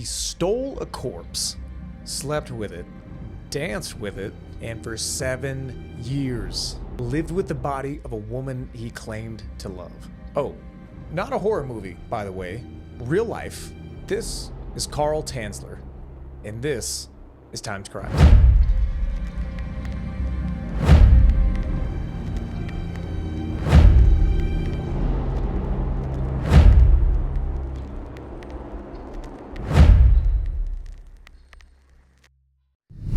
He stole a corpse, slept with it, danced with it, and for 7 years lived with the body of a woman he claimed to love. Oh, not a horror movie, by the way. Real life. This is Carl Tanzler, and this is Times Crime.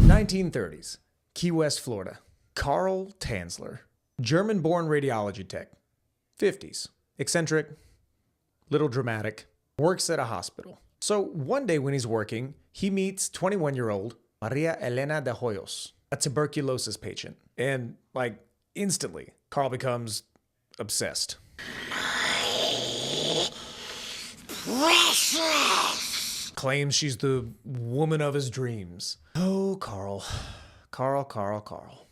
(1930s), Key West, Florida. Carl Tanzler, German-born radiology tech. 50s, eccentric, little dramatic, works at a hospital. So one day when he's working, he meets 21-year-old Maria Elena de Hoyos, a tuberculosis patient. And, instantly, Carl becomes obsessed. Precious! Claims she's the woman of his dreams. Oh, Carl. Carl.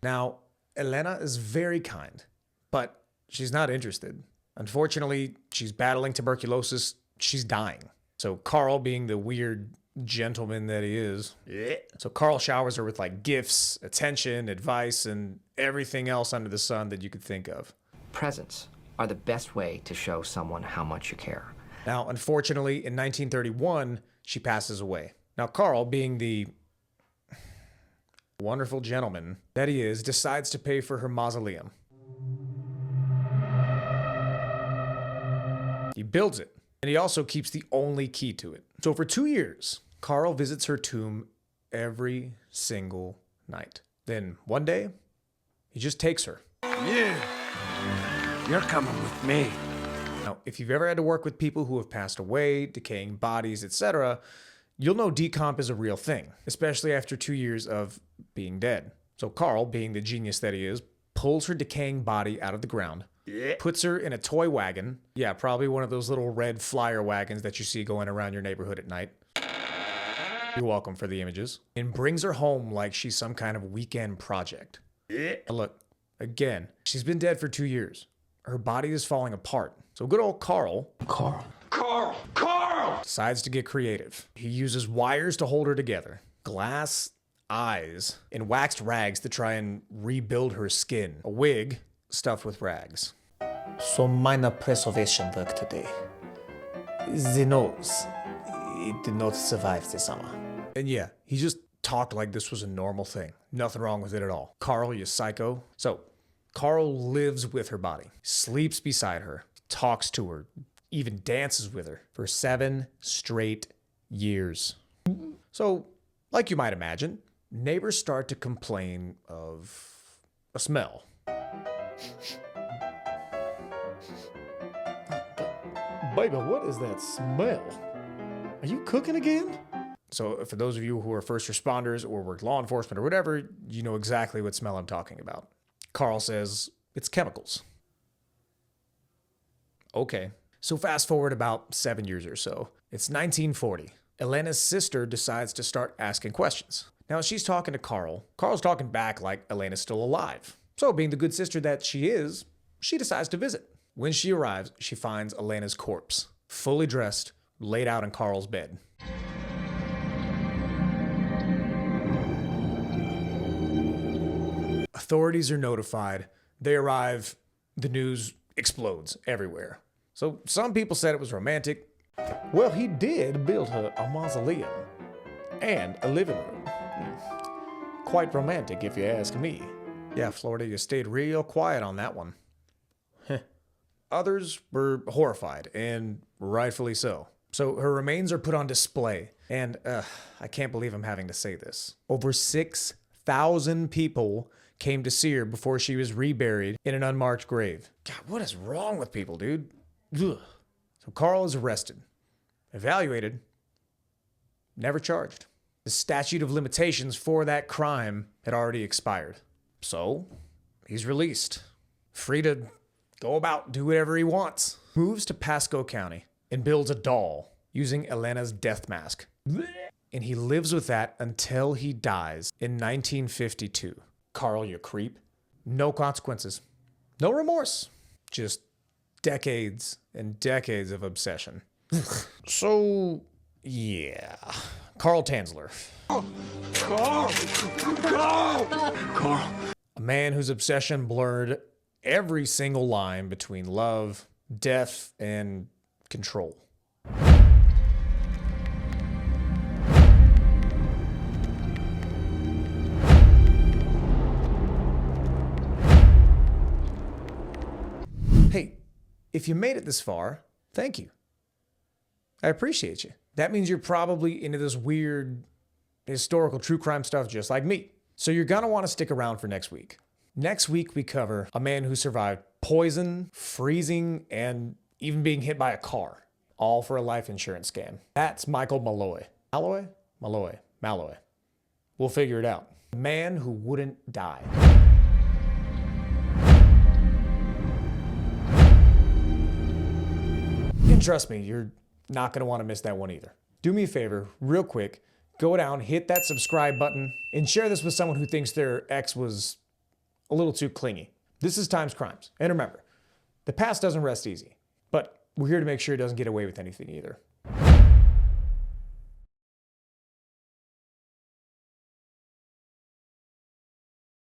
Now, Elena is very kind, but she's not interested. Unfortunately, she's battling tuberculosis. She's dying. So Carl, being the weird gentleman that he is, so Carl showers her with gifts, attention, advice, and everything else under the sun that you could think of. Presents are the best way to show someone how much you care. Now, unfortunately, in 1931, she passes away. Now, Carl, being the wonderful gentleman that he is, decides to pay for her mausoleum. He builds it, and he also keeps the only key to it. So for 2 years, Carl visits her tomb every single night. Then one day, he just takes her. Yeah, you're coming with me. Now, if you've ever had to work with people who have passed away, decaying bodies, etc., you'll know decomp is a real thing, especially after 2 years of being dead. So Carl, being the genius that he is, pulls her decaying body out of the ground, puts her in a toy wagon. Yeah, probably one of those little red flyer wagons that you see going around your neighborhood at night. You're welcome for the images. And brings her home like she's some kind of weekend project. Now look, again, she's been dead for 2 years. Her body is falling apart. So good old Carl decides to get creative. He uses wires to hold her together, glass eyes, and waxed rags to try and rebuild her skin. A wig stuffed with rags. Some minor preservation work today. The nose, it did not survive the summer. And yeah, he just talked like this was a normal thing. Nothing wrong with it at all. Carl, you psycho. So, Carl lives with her body, sleeps beside her, talks to her, even dances with her for 7 straight years. So, like you might imagine, neighbors start to complain of a smell. Baby, what is that smell? Are you cooking again? So for those of you who are first responders or work law enforcement or whatever, you know exactly what smell I'm talking about. Carl says it's chemicals. Okay. So fast forward about 7 years or so. It's 1940. Elena's sister decides to start asking questions. Now, as she's talking to Carl, Carl's talking back like Elena's still alive. So, being the good sister that she is, she decides to visit. When she arrives, she finds Elena's corpse, fully dressed, laid out in Carl's bed. Authorities are notified. They arrive. The news explodes everywhere. So, some people said it was romantic. Well, he did build her a mausoleum and a living room. Quite romantic, if you ask me. Yeah, Florida, you stayed real quiet on that one. Others were horrified, and rightfully so. So her remains are put on display, and I can't believe I'm having to say this. Over 6,000 people came to see her before she was reburied in an unmarked grave. God, what is wrong with people, dude? Ugh. So Carl is arrested, evaluated, never charged. The statute of limitations for that crime had already expired. So, he's released. Free to go about, do whatever he wants. Moves to Pasco County and builds a doll using Elena's death mask. And he lives with that until he dies in 1952. Carl, you creep. No consequences. No remorse. Just decades and decades of obsession. So, Yeah. Carl Tanzler. Carl! Carl! A man whose obsession blurred every single line between love, death, and control. Hey, if you made it this far, thank you. I appreciate you. That means you're probably into this weird historical true crime stuff just like me. So you're gonna want to stick around for next week. Next week, we cover a man who survived poison, freezing, and even being hit by a car, all for a life insurance scam. That's Michael Malloy. Malloy. We'll figure it out. A man who wouldn't die. And trust me, you're not going to want to miss that one either. Do me a favor, real quick, go down, hit that subscribe button, and share this with someone who thinks their ex was a little too clingy. This is Times Crimes. And remember, the past doesn't rest easy, but we're here to make sure it doesn't get away with anything either.